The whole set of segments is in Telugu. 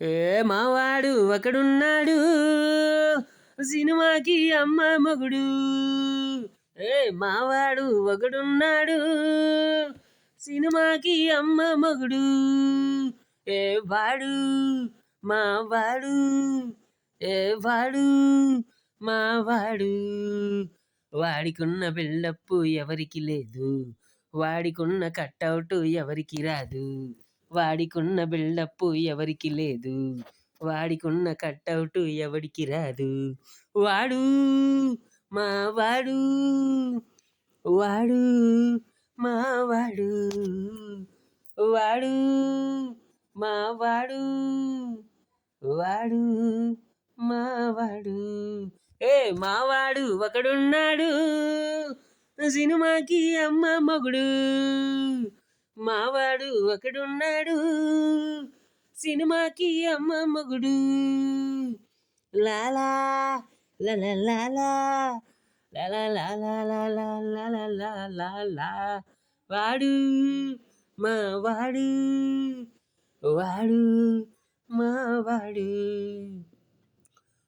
ఏ మావాడు ఒకడున్నాడు సినిమాకి అమ్మ మొగుడు. ఏ మావాడు ఒకడున్నాడు సినిమాకి అమ్మ మొగుడు. ఏ వాడు మావాడు, ఏ వాడు మావాడు. వాడికున్న బిల్డప్పు ఎవరికి లేదు, వాడికున్న కట్అవుట్ ఎవరికి రాదు. వాడికున్న బిల్డప్పు ఎవరికి లేదు, వాడికున్న కట్అవుట్ ఎవడికి రాదు. వాడు మావాడు, వాడు మావాడు, వాడు మావాడు, వాడు మావాడు. ఏ మావాడు ఒకడున్నాడు సినిమాకి అమ్మ మొగుడు. మావాడు ఒకడున్నాడు సినిమాకి అమ్మ మొగుడు. లాలా లాలా లాలా లాలా లాలా లాలా లాలా. వాడు మావాడు, వాడు మావాడు.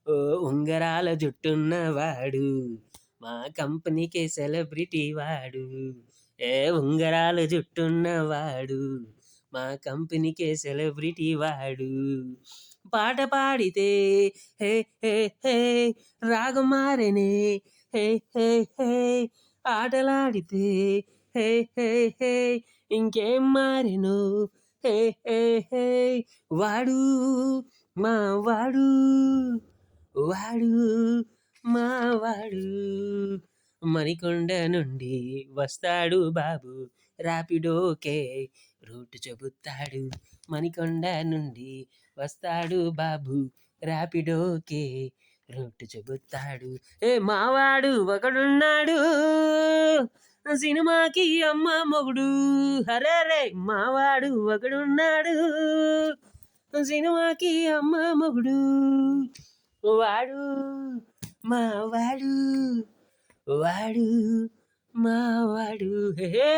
ఓ ఉంగరాల జుట్టున్నవాడు, మా కంపెనీకే సెలబ్రిటీ వాడు. ఏ ఉంగరాల జుట్టున్నవాడు, మా కంపెనీకే సెలబ్రిటీ వాడు. పాట పాడితే హే హే హే రాగం మారెనే, హే హే హే ఆటలాడితే హే హే హే ఇంకేం మారెను, హే హే హే. వాడు మావాడు, వాడు మావాడు. మణికొండ నుండి వస్తాడు బాబు, ర్యాపిడోకే రూట్ చెబుతాడు. మణికొండ నుండి వస్తాడు బాబు, ర్యాపిడోకే రూట్ చెబుతాడు. ఏ మావాడు ఒకడున్నాడు సినిమాకి అమ్మ మొగుడు. హరే మావాడు ఒకడున్నాడు సినిమాకి అమ్మ మొగుడు. వాడు మావాడు, వాడు మావాడు. హే